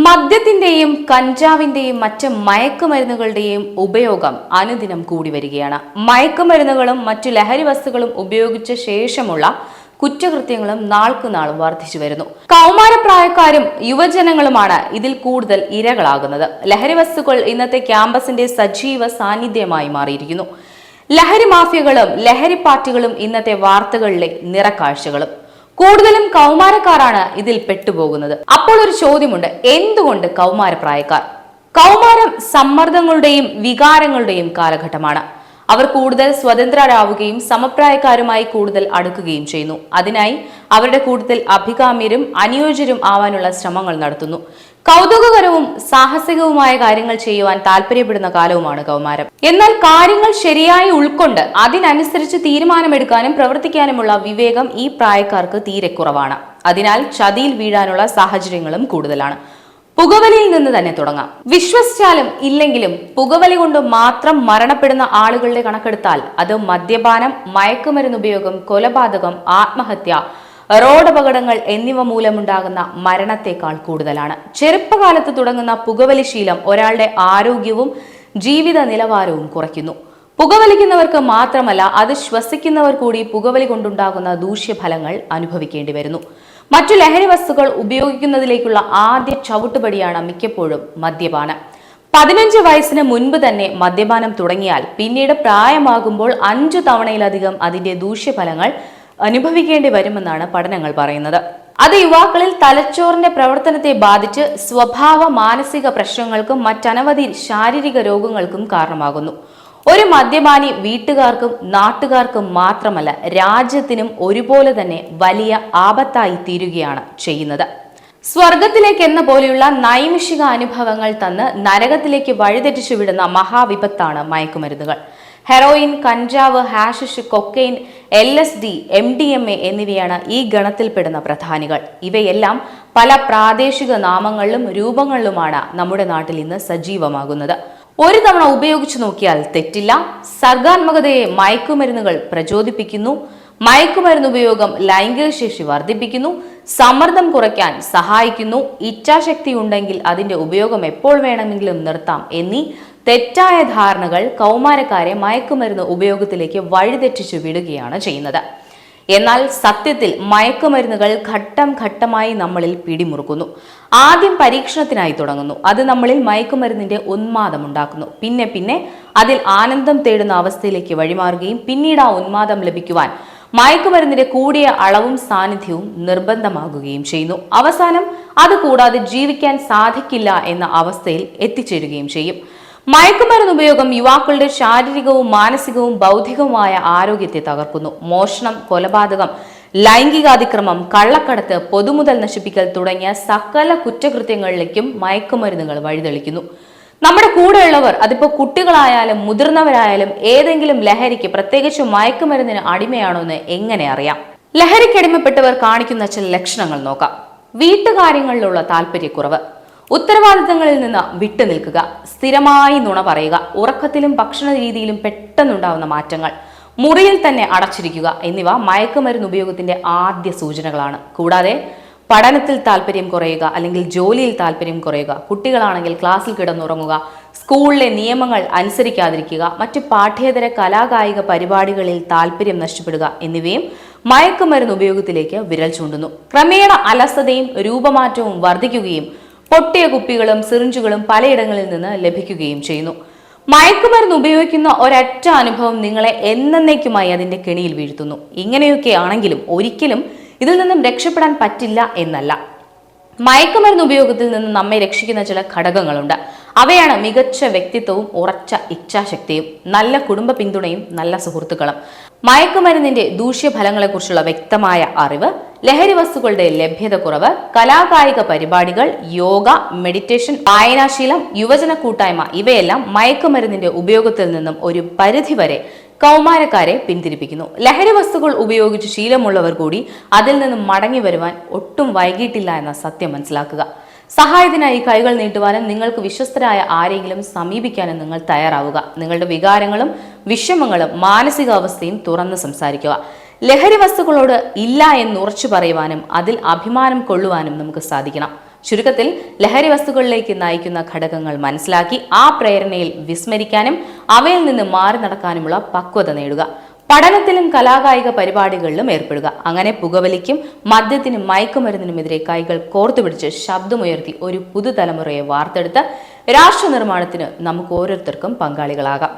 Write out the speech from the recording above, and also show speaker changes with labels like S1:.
S1: മദ്യത്തിന്റെയും കഞ്ചാവിന്റെയും മറ്റ് മയക്കുമരുന്നുകളുടെയും ഉപയോഗം അനുദിനം കൂടി വരികയാണ്. മയക്കുമരുന്നുകളും മറ്റു ലഹരി വസ്തുക്കളും ഉപയോഗിച്ച ശേഷമുള്ള കുറ്റകൃത്യങ്ങളും നാൾക്കുനാൾ വർദ്ധിച്ചു വരുന്നു. കൗമാരപ്രായക്കാരും യുവജനങ്ങളുമാണ് ഇതിൽ കൂടുതൽ ഇരകളാകുന്നത്. ലഹരി വസ്തുക്കൾ ഇന്നത്തെ ക്യാമ്പസിന്റെ സജീവ സാന്നിധ്യമായി മാറിയിരിക്കുന്നു. ലഹരി മാഫിയകളും ലഹരി പാർട്ടികളും ഇന്നത്തെ വാർത്തകളിലെ നിറക്കാഴ്ചകളും. കൂടുതലും കൗമാരക്കാരാണ് ഇതിൽ പെട്ടുപോകുന്നത്. അപ്പോൾ ഒരു ചോദ്യമുണ്ട്, എന്തുകൊണ്ട് കൗമാരപ്രായക്കാർ? കൗമാരം സമ്മർദ്ദങ്ങളുടെയും വികാരങ്ങളുടെയും കാലഘട്ടമാണ്. അവർ കൂടുതൽ സ്വതന്ത്രരാവുകയും സമപ്രായക്കാരുമായി കൂടുതൽ അടുക്കുകയും ചെയ്യുന്നു. അതിനായി അവരുടെ കൂട്ടത്തിൽ അഭികാമ്യരും അനുയോജ്യരും ആവാനുള്ള ശ്രമങ്ങൾ നടത്തുന്നു. കൗതുകകരവും സാഹസികവുമായ കാര്യങ്ങൾ ചെയ്യുവാൻ താല്പര്യപ്പെടുന്ന കാലവുമാണ് കൗമാരം. എന്നാൽ കാര്യങ്ങൾ ശരിയായി ഉൾക്കൊണ്ട് അതിനനുസരിച്ച് തീരുമാനമെടുക്കാനും പ്രവർത്തിക്കാനുമുള്ള വിവേകം ഈ പ്രായക്കാർക്ക് തീരെ കുറവാണ്. അതിനാൽ ചതിയിൽ വീഴാനുള്ള സാഹചര്യങ്ങളും കൂടുതലാണ്. പുകവലിയിൽ നിന്ന് തന്നെ തുടങ്ങാം. വിശ്വസിച്ചാലും ഇല്ലെങ്കിലും പുകവലി കൊണ്ട് മാത്രം മരണപ്പെടുന്ന ആളുകളുടെ കണക്കെടുത്താൽ അത് മദ്യപാനം, മയക്കുമരുന്ന് ഉപയോഗം, കൊലപാതകം, ആത്മഹത്യ, റോഡപകടങ്ങൾ എന്നിവ മൂലമുണ്ടാകുന്ന മരണത്തെക്കാൾ കൂടുതലാണ്. ചെറുപ്പകാലത്ത് തുടങ്ങുന്ന പുകവലി ശീലം ഒരാളുടെ ആരോഗ്യവും ജീവിത നിലവാരവും കുറയ്ക്കുന്നു. പുകവലിക്കുന്നവർക്ക് മാത്രമല്ല, അത് ശ്വസിക്കുന്നവർ കൂടി പുകവലി കൊണ്ടുണ്ടാകുന്ന ദൂഷ്യഫലങ്ങൾ അനുഭവിക്കേണ്ടി വരുന്നു. മറ്റു ലഹരി വസ്തുക്കൾ ഉപയോഗിക്കുന്നതിലേക്കുള്ള ആദ്യ ചവിട്ടുപടിയാണ് മിക്കപ്പോഴും മദ്യപാനം. 15 വയസ്സിന് മുൻപ് തന്നെ മദ്യപാനം തുടങ്ങിയാൽ പിന്നീട് പ്രായമാകുമ്പോൾ 5 തവണയിലധികം അതിന്റെ ദൂഷ്യഫലങ്ങൾ അനുഭവിക്കേണ്ടി വരുമെന്നാണ് പഠനങ്ങൾ പറയുന്നത്. അത് യുവാക്കളിൽ തലച്ചോറിന്റെ പ്രവർത്തനത്തെ ബാധിച്ച് സ്വഭാവ മാനസിക പ്രശ്നങ്ങൾക്കും മറ്റനവധി ശാരീരിക രോഗങ്ങൾക്കും കാരണമാകുന്നു. ഒരു മദ്യപാനി വീട്ടുകാർക്കും നാട്ടുകാർക്കും മാത്രമല്ല, രാജ്യത്തിനും ഒരുപോലെ തന്നെ വലിയ ആപത്തായി തീരുകയാണ് ചെയ്യുന്നത്. സ്വർഗത്തിലേക്ക് എന്ന പോലെയുള്ള നൈമിഷിക അനുഭവങ്ങൾ തന്ന് നരകത്തിലേക്ക് വഴിതെറ്റിച്ചു വിടുന്ന മഹാവിപത്താണ് മയക്കുമരുന്നുകൾ. ഹെറോയിൻ, കഞ്ചാവ്, ഹാഷിഷ്, കൊക്കൈൻ, LSD, MDMA എന്നിവയാണ് ഈ ഗണത്തിൽപ്പെടുന്ന പ്രധാനികൾ. ഇവയെല്ലാം പല പ്രാദേശിക നാമങ്ങളിലും രൂപങ്ങളിലുമാണ് നമ്മുടെ നാട്ടിൽ ഇന്ന് സജീവമാകുന്നത്. ഒരു തവണ ഉപയോഗിച്ചു നോക്കിയാൽ തെറ്റില്ല. സർഗാത്മകതയെ മയക്കുമരുന്നുകൾ പ്രചോദിപ്പിക്കുന്നു. മയക്കുമരുന്ന് ഉപയോഗം ലൈംഗിക ശേഷി വർദ്ധിപ്പിക്കുന്നു, സമ്മർദ്ദം കുറയ്ക്കാൻ സഹായിക്കുന്നു, ഇച്ഛാശക്തി ഉണ്ടെങ്കിൽ അതിന്റെ ഉപയോഗം എപ്പോൾ വേണമെങ്കിലും നിർത്താം എന്നീ തെറ്റായ ധാരണകൾ കൗമാരക്കാരെ മയക്കുമരുന്ന് ഉപയോഗത്തിലേക്ക് വഴിതെറ്റിച്ചു വിടുകയാണ് ചെയ്യുന്നത്. എന്നാൽ സത്യത്തിൽ മയക്കുമരുന്നുകൾ ഘട്ടം ഘട്ടമായി നമ്മളിൽ പിടിമുറുക്കുന്നു. ആദ്യം പരീക്ഷണത്തിനായി തുടങ്ങുന്നു. അത് നമ്മളിൽ മയക്കുമരുന്നിന്റെ ഉന്മാദം ഉണ്ടാക്കുന്നു. പിന്നെ അതിൽ ആനന്ദം തേടുന്ന അവസ്ഥയിലേക്ക് വഴിമാറുകയും പിന്നീട് ആ ഉന്മാദം ലഭിക്കുവാൻ മയക്കുമരുന്നിന്റെ കൂടിയ അളവും സാന്നിധ്യവും നിർബന്ധമാകുകയും ചെയ്യുന്നു. അവസാനം അത് കൂടാതെ ജീവിക്കാൻ സാധിക്കില്ല എന്ന അവസ്ഥയിൽ എത്തിച്ചേരുകയും ചെയ്യും. മയക്കുമരുന്ന് ഉപയോഗം യുവാക്കളുടെ ശാരീരികവും മാനസികവും ബൗദ്ധികവുമായ ആരോഗ്യത്തെ തകർക്കുന്നു. മോഷണം, കൊലപാതകം, ലൈംഗികാതിക്രമം, കള്ളക്കടത്ത്, പൊതുമുതൽ നശിപ്പിക്കൽ തുടങ്ങിയ സകല കുറ്റകൃത്യങ്ങളിലേക്കും മയക്കുമരുന്നുകൾ വഴിതെളിക്കുന്നു. നമ്മുടെ കൂടെയുള്ളവർ, അതിപ്പോ കുട്ടികളായാലും മുതിർന്നവരായാലും ഏതെങ്കിലും ലഹരിക്ക്, പ്രത്യേകിച്ച് മയക്കുമരുന്നിന് അടിമയാണോ എന്ന് എങ്ങനെ അറിയാം? ലഹരിക്ക് അടിമപ്പെട്ടവർ കാണിക്കുന്ന ചില ലക്ഷണങ്ങൾ നോക്കാം. വീട്ടുകാര്യങ്ങളിലുള്ള താല്പര്യക്കുറവ്, ഉത്തരവാദിത്തങ്ങളിൽ നിന്ന് വിട്ടുനിൽക്കുക, സ്ഥിരമായി നുണ പറയുക, ഉറക്കത്തിലും ഭക്ഷണ രീതിയിലും പെട്ടെന്നുണ്ടാവുന്ന മാറ്റങ്ങൾ, മുറിയിൽ തന്നെ അടച്ചിരിക്കുക എന്നിവ മയക്കുമരുന്ന് ഉപയോഗത്തിന്റെ ആദ്യ സൂചനകളാണ്. കൂടാതെ പഠനത്തിൽ താല്പര്യം കുറയുക അല്ലെങ്കിൽ ജോലിയിൽ താല്പര്യം കുറയുക, കുട്ടികളാണെങ്കിൽ ക്ലാസ്സിൽ കിടന്നുറങ്ങുക, സ്കൂളിലെ നിയമങ്ങൾ അനുസരിക്കാതിരിക്കുക, മറ്റ് പാഠ്യേതര കലാകായിക പരിപാടികളിൽ താല്പര്യം നഷ്ടപ്പെടുക എന്നിവയും മയക്കുമരുന്ന് ഉപയോഗത്തിലേക്ക് വിരൽ ചൂണ്ടുന്നു. ക്രമേണ അലസതയും രൂപമാറ്റവും വർദ്ധിക്കുകയും പൊട്ടിയ കുപ്പികളും സിറിഞ്ചുകളും പലയിടങ്ങളിൽ നിന്ന് ലഭിക്കുകയും ചെയ്യുന്നു. മയക്കുമരുന്ന് ഉപയോഗിക്കുന്ന ഒരൊറ്റ അനുഭവം നിങ്ങളെ എന്നേക്കുമായി അതിന്റെ കെണിയിൽ വീഴ്ത്തുന്നു. ഇങ്ങനെയൊക്കെ ആണെങ്കിലും ഒരിക്കലും ഇതിൽ നിന്നും രക്ഷപ്പെടാൻ പറ്റില്ല എന്നല്ല. മയക്കുമരുന്ന് ഉപയോഗത്തിൽ നിന്ന് നമ്മെ രക്ഷിക്കുന്ന ചില ഘടകങ്ങളുണ്ട്. അവയാണ് മികച്ച വ്യക്തിത്വവും ഉറച്ച ഇച്ഛാശക്തിയും, നല്ല കുടുംബ പിന്തുണയും നല്ല സുഹൃത്തുക്കളും, മയക്കുമരുന്നിന്റെ ദൂഷ്യഫലങ്ങളെക്കുറിച്ചുള്ള വ്യക്തമായ അറിവ്, ലഹരി വസ്തുക്കളുടെ ലഭ്യത കുറവ്, കലാകായിക പരിപാടികൾ, യോഗ, മെഡിറ്റേഷൻ, വായനാശീലം, യുവജന കൂട്ടായ്മ ഇവയെല്ലാം മയക്കുമരുന്നിന്റെ ഉപയോഗത്തിൽ നിന്നും ഒരു പരിധിവരെ കൗമാരക്കാരെ പിന്തിരിപ്പിക്കുന്നു. ലഹരി വസ്തുക്കൾ ഉപയോഗിച്ച് ശീലമുള്ളവർ കൂടി അതിൽ നിന്നും മടങ്ങി വരുവാൻ ഒട്ടും വൈകിട്ടില്ല എന്ന സത്യം മനസ്സിലാക്കുക. സഹായത്തിനായി കൈകൾ നീട്ടുവാനും നിങ്ങൾക്ക് വിശ്വസ്തരായ ആരെങ്കിലും സമീപിക്കാനും നിങ്ങൾ തയ്യാറാവുക. നിങ്ങളുടെ വികാരങ്ങളും വിഷമങ്ങളും മാനസികാവസ്ഥയും തുറന്ന് സംസാരിക്കുക. ലഹരി വസ്തുക്കളോട് ഇല്ല എന്ന് ഉറച്ചു പറയുവാനും അതിൽ അഭിമാനം കൊള്ളുവാനും നമുക്ക് സാധിക്കണം. ചുരുക്കത്തിൽ ലഹരി വസ്തുക്കളിലേക്ക് നയിക്കുന്ന ഘടകങ്ങൾ മനസ്സിലാക്കി ആ പ്രേരണയിൽ വിസ്മരിക്കാനും അവയിൽ നിന്ന് മാറി നടക്കാനുമുള്ള പക്വത നേടുക. പഠനത്തിലും കലാകായിക പരിപാടികളിലും ഏർപ്പെടുക. അങ്ങനെ പുകവലിക്കും മദ്യത്തിനും മയക്കുമരുന്നിനുമെതിരെ കൈകൾ കോർത്തുപിടിച്ച് ശബ്ദമുയർത്തി ഒരു പുതുതലമുറയെ വാർത്തെടുത്ത് രാഷ്ട്ര നിർമ്മാണത്തിന് നമുക്ക് ഓരോരുത്തർക്കും പങ്കാളികളാകാം.